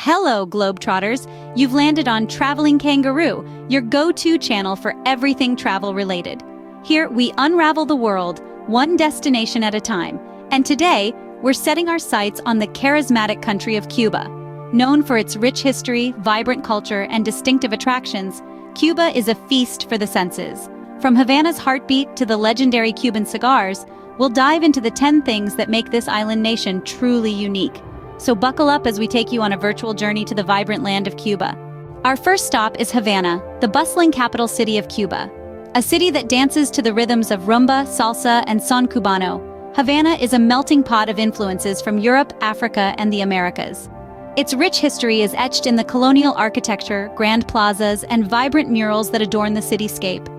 Hello, Globetrotters! You've landed on Traveling Kangaroo, your go-to channel for everything travel-related. Here, we unravel the world, one destination at a time. And today, we're setting our sights on the charismatic country of Cuba. Known for its rich history, vibrant culture, and distinctive attractions, Cuba is a feast for the senses. From Havana's heartbeat to the legendary Cuban cigars, we'll dive into the 10 things that make this island nation truly unique. So buckle up as we take you on a virtual journey to the vibrant land of Cuba. Our first stop is Havana, the bustling capital city of Cuba. A city that dances to the rhythms of rumba, salsa, and son cubano, Havana is a melting pot of influences from Europe, Africa, and the Americas. Its rich history is etched in the colonial architecture, grand plazas, and vibrant murals that adorn the cityscape.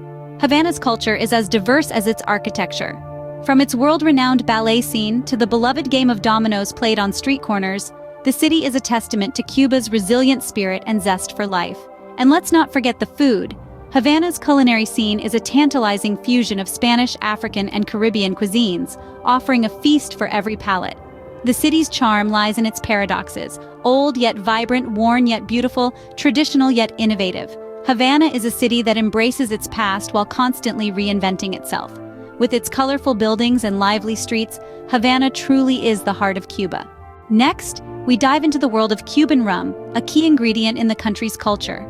Havana's culture is as diverse as its architecture. From its world-renowned ballet scene to the beloved game of dominoes played on street corners, the city is a testament to Cuba's resilient spirit and zest for life. And let's not forget the food. Havana's culinary scene is a tantalizing fusion of Spanish, African, and Caribbean cuisines, offering a feast for every palate. The city's charm lies in its paradoxes: old yet vibrant, worn yet beautiful, traditional yet innovative. Havana is a city that embraces its past while constantly reinventing itself. With its colorful buildings and lively streets, Havana truly is the heart of Cuba. Next, we dive into the world of Cuban rum, a key ingredient in the country's culture.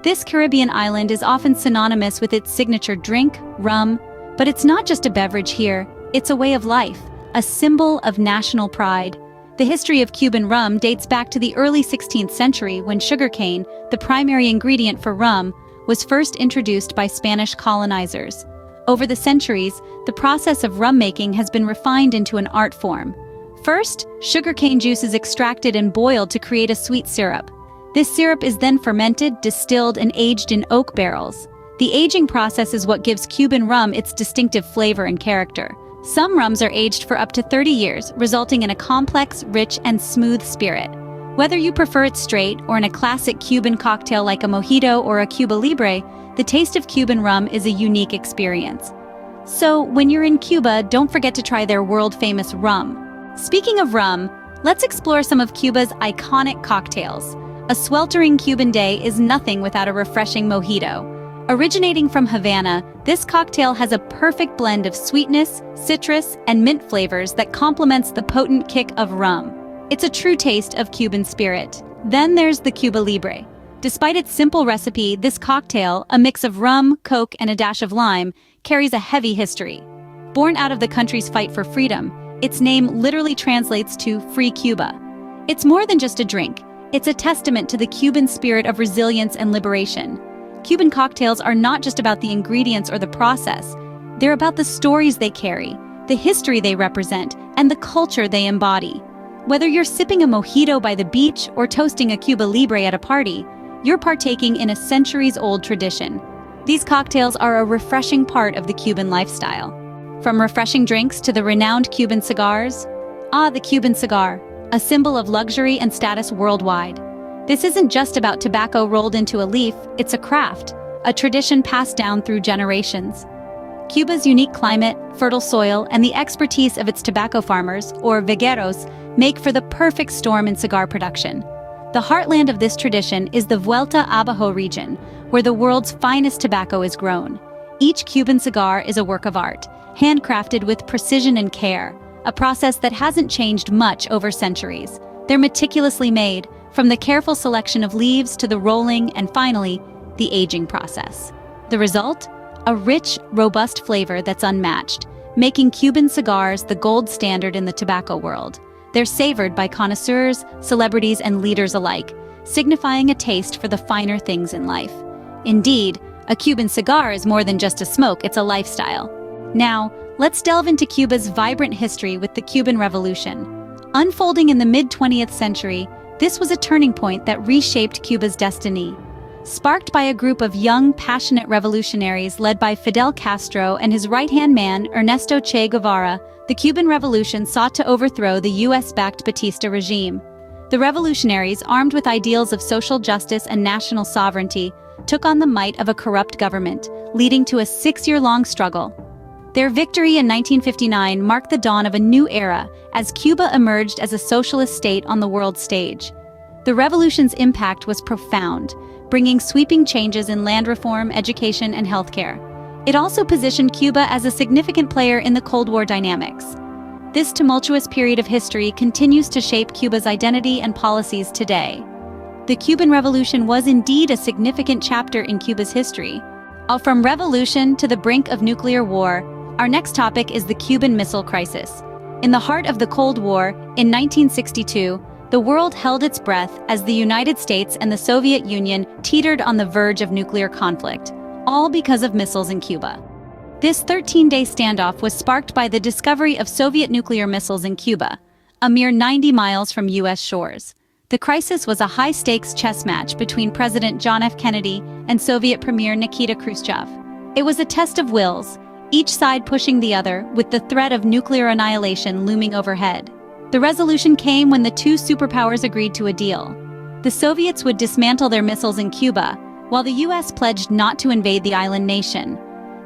This Caribbean island is often synonymous with its signature drink, rum, but it's not just a beverage here, it's a way of life, a symbol of national pride. The history of Cuban rum dates back to the early 16th century when sugarcane, the primary ingredient for rum, was first introduced by Spanish colonizers. Over the centuries, the process of rum making has been refined into an art form. First, sugarcane juice is extracted and boiled to create a sweet syrup. This syrup is then fermented, distilled, and aged in oak barrels. The aging process is what gives Cuban rum its distinctive flavor and character. Some rums are aged for up to 30 years, resulting in a complex, rich, and smooth spirit. Whether you prefer it straight or in a classic Cuban cocktail like a mojito or a Cuba Libre, the taste of Cuban rum is a unique experience. So, when you're in Cuba, don't forget to try their world-famous rum. Speaking of rum, let's explore some of Cuba's iconic cocktails. A sweltering Cuban day is nothing without a refreshing mojito. Originating from Havana, this cocktail has a perfect blend of sweetness, citrus, and mint flavors that complements the potent kick of rum. It's a true taste of Cuban spirit. Then there's the Cuba Libre. Despite its simple recipe, this cocktail, a mix of rum, Coke, and a dash of lime, carries a heavy history. Born out of the country's fight for freedom, its name literally translates to Free Cuba. It's more than just a drink. It's a testament to the Cuban spirit of resilience and liberation. Cuban cocktails are not just about the ingredients or the process. They're about the stories they carry, the history they represent, and the culture they embody. Whether you're sipping a mojito by the beach or toasting a Cuba Libre at a party, you're partaking in a centuries-old tradition. These cocktails are a refreshing part of the Cuban lifestyle. From refreshing drinks to the renowned Cuban cigars. The Cuban cigar, a symbol of luxury and status worldwide. This isn't just about tobacco rolled into a leaf, it's a craft, a tradition passed down through generations. Cuba's unique climate, fertile soil, and the expertise of its tobacco farmers, or vegueros, make for the perfect storm in cigar production. The heartland of this tradition is the Vuelta Abajo region, where the world's finest tobacco is grown. Each Cuban cigar is a work of art, handcrafted with precision and care, a process that hasn't changed much over centuries. They're meticulously made, from the careful selection of leaves to the rolling and finally, the aging process. The result? A rich, robust flavor that's unmatched, making Cuban cigars the gold standard in the tobacco world. They're savored by connoisseurs, celebrities, and leaders alike, signifying a taste for the finer things in life. Indeed, a Cuban cigar is more than just a smoke, it's a lifestyle. Now, let's delve into Cuba's vibrant history with the Cuban Revolution. Unfolding in the mid-20th century, this was a turning point that reshaped Cuba's destiny. Sparked by a group of young, passionate revolutionaries led by Fidel Castro and his right-hand man, Ernesto Che Guevara, the Cuban Revolution sought to overthrow the US-backed Batista regime. The revolutionaries, armed with ideals of social justice and national sovereignty, took on the might of a corrupt government, leading to a 6-year-long struggle. Their victory in 1959 marked the dawn of a new era as Cuba emerged as a socialist state on the world stage. The revolution's impact was profound, bringing sweeping changes in land reform, education, and healthcare. It also positioned Cuba as a significant player in the Cold War dynamics. This tumultuous period of history continues to shape Cuba's identity and policies today. The Cuban Revolution was indeed a significant chapter in Cuba's history. From revolution to the brink of nuclear war, our next topic is the Cuban Missile Crisis. In the heart of the Cold War, in 1962, the world held its breath as the United States and the Soviet Union teetered on the verge of nuclear conflict, all because of missiles in Cuba. This 13-day standoff was sparked by the discovery of Soviet nuclear missiles in Cuba, a mere 90 miles from U.S. shores. The crisis was a high-stakes chess match between President John F. Kennedy and Soviet Premier Nikita Khrushchev. It was a test of wills, each side pushing the other, with the threat of nuclear annihilation looming overhead. The resolution came when the two superpowers agreed to a deal. The Soviets would dismantle their missiles in Cuba, while the U.S. pledged not to invade the island nation.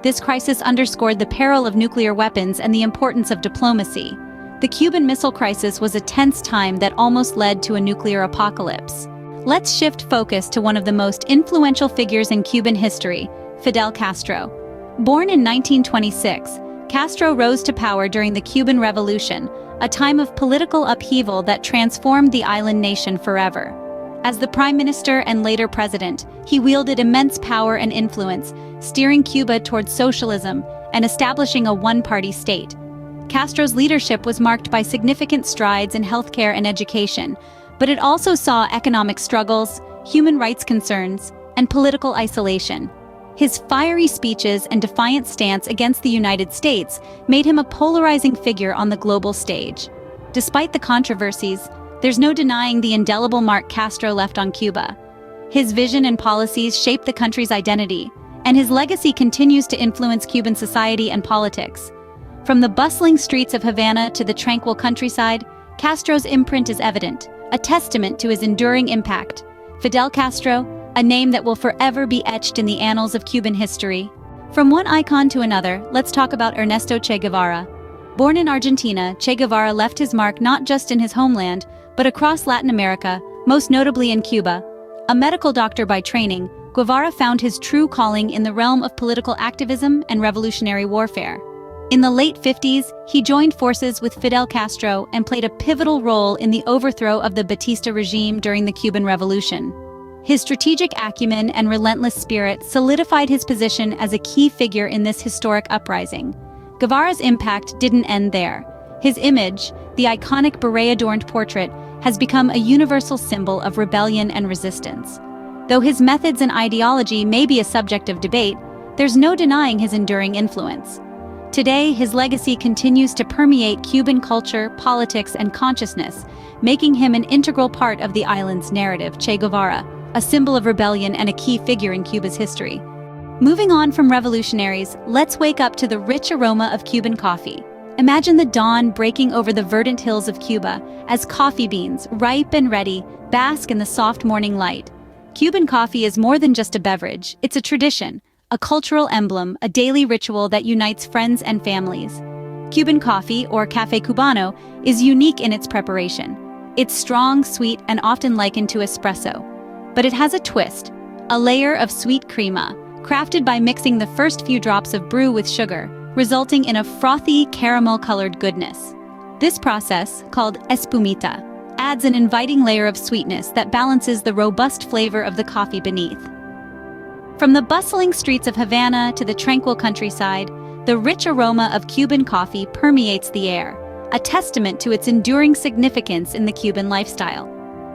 This crisis underscored the peril of nuclear weapons and the importance of diplomacy. The Cuban Missile Crisis was a tense time that almost led to a nuclear apocalypse. Let's shift focus to one of the most influential figures in Cuban history, Fidel Castro. Born in 1926, Castro rose to power during the Cuban Revolution, a time of political upheaval that transformed the island nation forever. As the prime minister and later president, he wielded immense power and influence, steering Cuba towards socialism and establishing a one-party state. Castro's leadership was marked by significant strides in healthcare and education, but it also saw economic struggles, human rights concerns, and political isolation. His fiery speeches and defiant stance against the United States made him a polarizing figure on the global stage. Despite the controversies, there's no denying the indelible mark Castro left on Cuba. His vision and policies shaped the country's identity, and his legacy continues to influence Cuban society and politics. From the bustling streets of Havana to the tranquil countryside, Castro's imprint is evident, a testament to his enduring impact. Fidel Castro, a name that will forever be etched in the annals of Cuban history. From one icon to another, let's talk about Ernesto Che Guevara. Born in Argentina, Che Guevara left his mark not just in his homeland, but across Latin America, most notably in Cuba. A medical doctor by training, Guevara found his true calling in the realm of political activism and revolutionary warfare. In the late 50s, he joined forces with Fidel Castro and played a pivotal role in the overthrow of the Batista regime during the Cuban Revolution. His strategic acumen and relentless spirit solidified his position as a key figure in this historic uprising. Guevara's impact didn't end there. His image, the iconic beret-adorned portrait, has become a universal symbol of rebellion and resistance. Though his methods and ideology may be a subject of debate, there's no denying his enduring influence. Today, his legacy continues to permeate Cuban culture, politics, and consciousness, making him an integral part of the island's narrative. Che Guevara, a symbol of rebellion and a key figure in Cuba's history. Moving on from revolutionaries, let's wake up to the rich aroma of Cuban coffee. Imagine the dawn breaking over the verdant hills of Cuba as coffee beans, ripe and ready, bask in the soft morning light. Cuban coffee is more than just a beverage, it's a tradition, a cultural emblem, a daily ritual that unites friends and families. Cuban coffee, or café cubano, is unique in its preparation. It's strong, sweet, and often likened to espresso. But it has a twist, a layer of sweet crema, crafted by mixing the first few drops of brew with sugar, resulting in a frothy, caramel-colored goodness. This process, called espumita, adds an inviting layer of sweetness that balances the robust flavor of the coffee beneath. From the bustling streets of Havana to the tranquil countryside, the rich aroma of Cuban coffee permeates the air, a testament to its enduring significance in the Cuban lifestyle.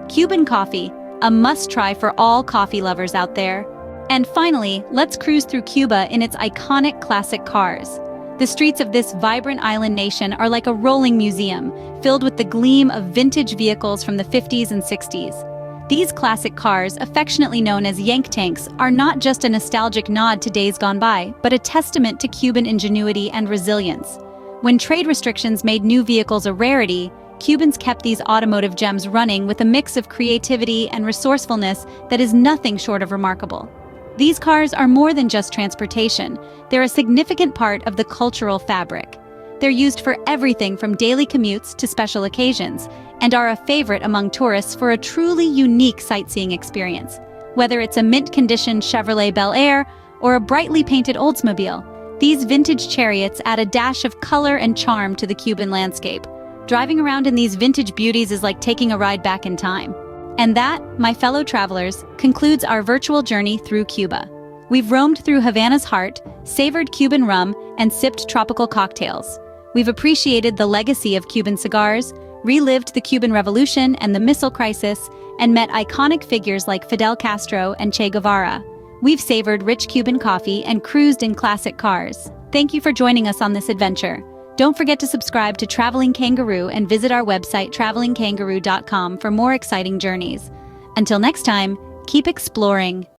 Cuban coffee, a must-try for all coffee lovers out there. And finally, let's cruise through Cuba in its iconic classic cars. The streets of this vibrant island nation are like a rolling museum, filled with the gleam of vintage vehicles from the 50s and 60s. These classic cars, affectionately known as Yank tanks, are not just a nostalgic nod to days gone by, but a testament to Cuban ingenuity and resilience. When trade restrictions made new vehicles a rarity, Cubans kept these automotive gems running with a mix of creativity and resourcefulness that is nothing short of remarkable. These cars are more than just transportation, they're a significant part of the cultural fabric. They're used for everything from daily commutes to special occasions, and are a favorite among tourists for a truly unique sightseeing experience. Whether it's a mint-conditioned Chevrolet Bel Air or a brightly painted Oldsmobile, these vintage chariots add a dash of color and charm to the Cuban landscape. Driving around in these vintage beauties is like taking a ride back in time. And that, my fellow travelers, concludes our virtual journey through Cuba. We've roamed through Havana's heart, savored Cuban rum, and sipped tropical cocktails. We've appreciated the legacy of Cuban cigars, relived the Cuban Revolution and the Missile Crisis, and met iconic figures like Fidel Castro and Che Guevara. We've savored rich Cuban coffee and cruised in classic cars. Thank you for joining us on this adventure. Don't forget to subscribe to Traveling Kangaroo and visit our website travelingkangaroo.com for more exciting journeys. Until next time, keep exploring.